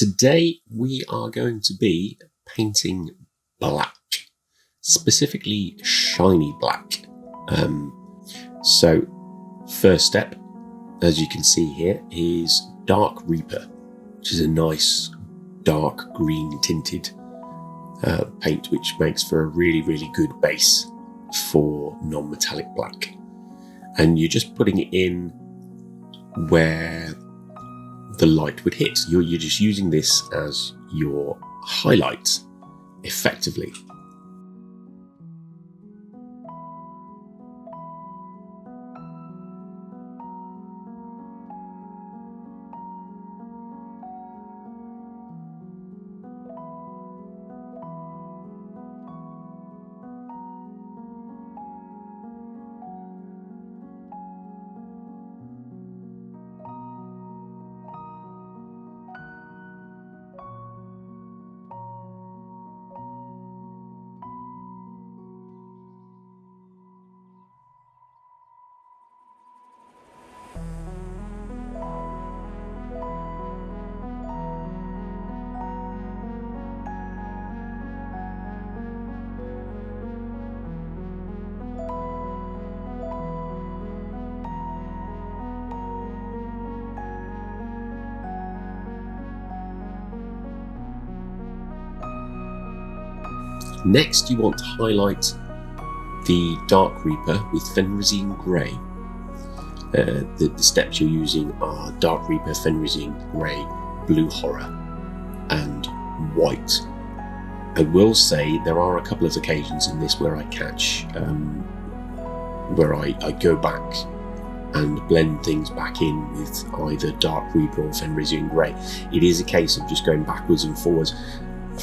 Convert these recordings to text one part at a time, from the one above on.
Today we are going to be painting black, specifically shiny black. So first step, as you can see here, is Dark Reaper, which is a nice dark green tinted paint, which makes for a really good base for non-metallic black. And you're just putting it in where the light would hit. You're just using this as your highlight, effectively. Next, you want to highlight the Dark Reaper with Fenrisine Grey. The steps you're using are Dark Reaper, Fenrisine Grey, Blue Horror, and White. I will say there are a couple of occasions in this where I catch, where I go back and blend things back in with either Dark Reaper or Fenrisine Grey. It is a case of just going backwards and forwards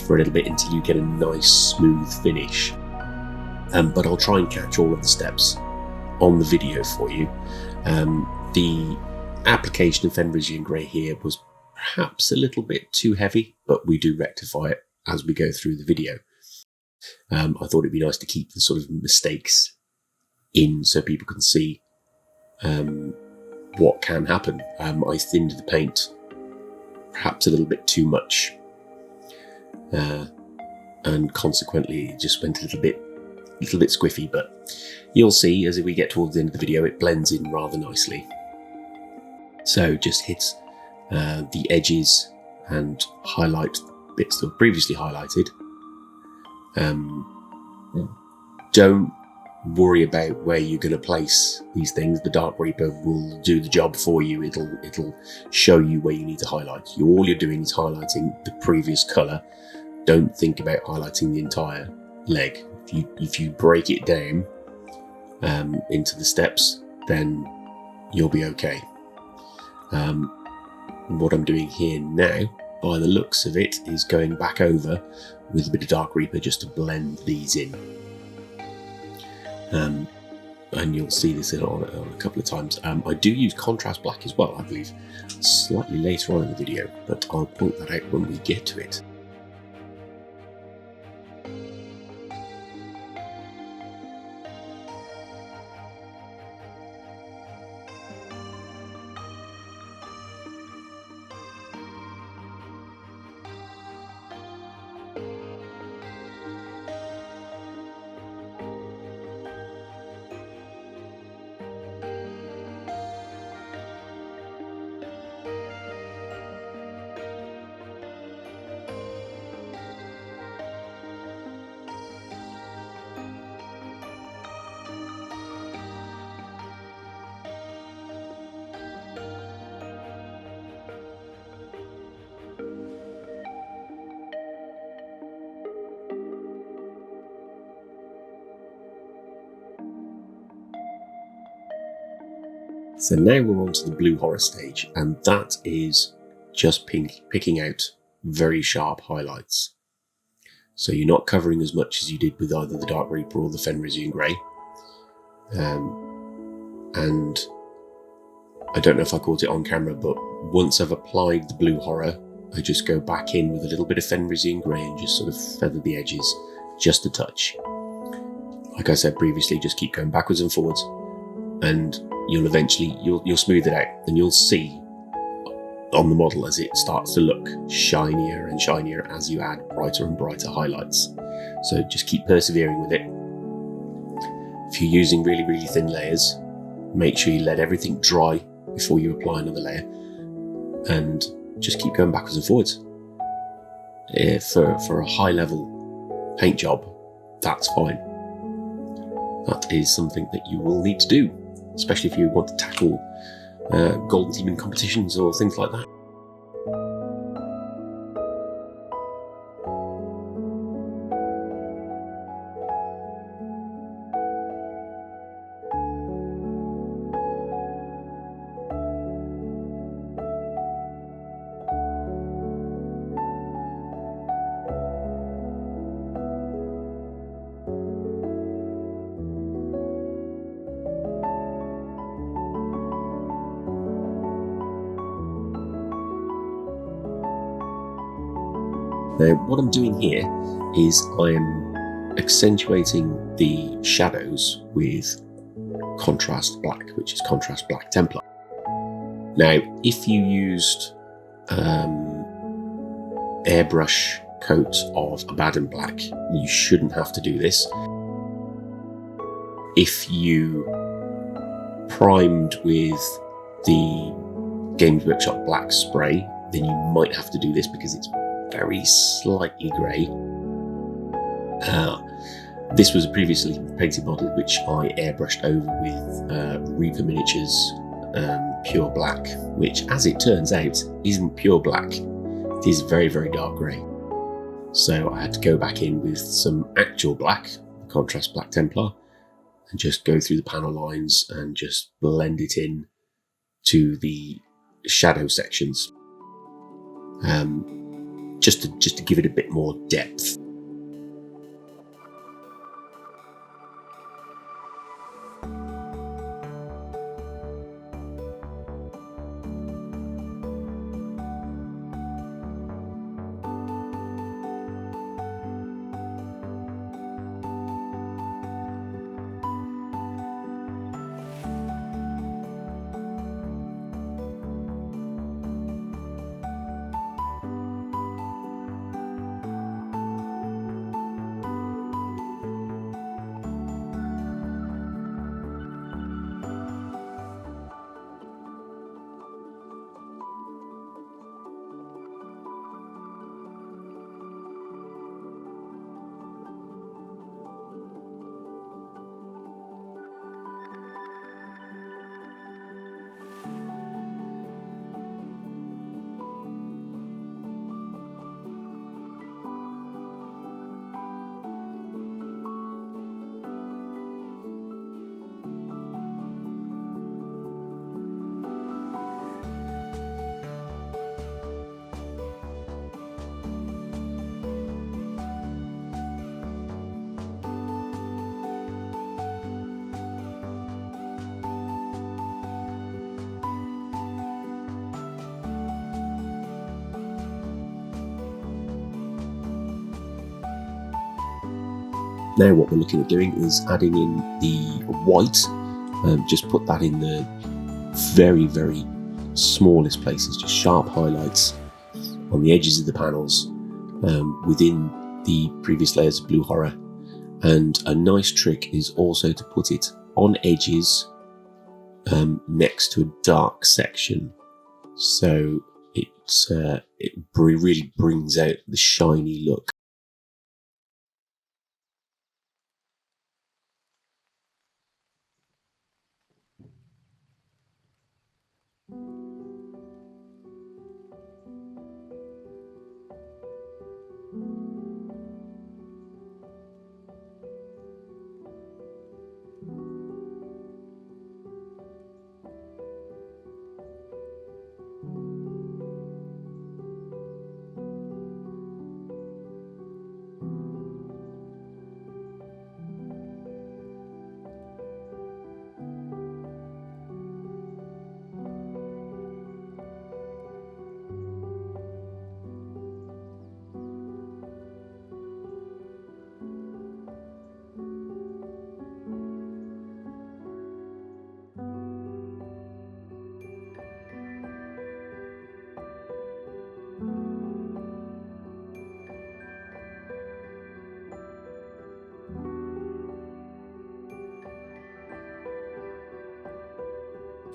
for a little bit until you get a nice smooth finish. But I'll try and catch all of the steps on the video for you. The application of Fenrisine Grey here was perhaps a little bit too heavy, but we do rectify it as we go through the video. I thought it'd be nice to keep the sort of mistakes in so people can see what can happen. I thinned the paint perhaps a little bit too much, and consequently it just went a little bit squiffy, but you'll see as we get towards the end of the video it blends in rather nicely. So just hit the edges and highlight bits that were previously highlighted. Don't worry about where you're going to place these things. The Dark Reaper will do the job for you. It'll show you where you need to highlight. All you're doing is highlighting the previous colour. Don't think about highlighting the entire leg. If you break it down into the steps, then you'll be okay. What I'm doing here now, by the looks of it, is going back over with a bit of Dark Reaper just to blend these in. And you'll see this on a couple of times. I do use contrast black as well, I believe, slightly later on in the video, but I'll point that out when we get to it. So now we're on to the Blue Horror stage, and that is just picking out very sharp highlights. So you're not covering as much as you did with either the Dark Reaper or the Fenrisine Grey. And I don't know if I caught it on camera, but once I've applied the Blue Horror, I just go back in with a little bit of Fenrisine Grey and just sort of feather the edges just a touch. Like I said previously, just keep going backwards and forwards, and you'll eventually you'll smooth it out, and you'll see on the model as it starts to look shinier and shinier as you add brighter and brighter highlights. So just keep persevering with it. If you're using really, really thin layers, make sure you let everything dry before you apply another layer, and just keep going backwards and forwards. For a high level paint job, that's fine. That is something that you will need to do, especially if you want to tackle golden teaming competitions or things like that. Now, what I'm doing here is I'm accentuating the shadows with contrast black, which is contrast black Templar. Now, if you used airbrush coat of Abaddon black, you shouldn't have to do this. If you primed with the Games Workshop black spray, then you might have to do this because it's very slightly grey. This was a previously painted model which I airbrushed over with Reaper Miniatures Pure Black, which, as it turns out, isn't pure black. It is very, very dark grey. So I had to go back in with some actual black, contrast black Templar, and just go through the panel lines and just blend it in to the shadow sections. Just to give it a bit more depth. Now what we're looking at doing is adding in the white. Just put that in the very, very smallest places, just sharp highlights on the edges of the panels within the previous layers of blue horror. And a nice trick is also to put it on edges next to a dark section, so it really brings out the shiny look.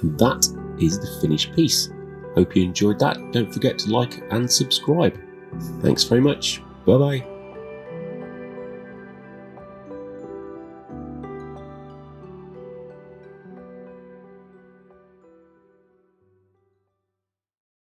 And that is the finished piece. Hope you enjoyed that. Don't forget to like and subscribe. Thanks very much. Bye bye.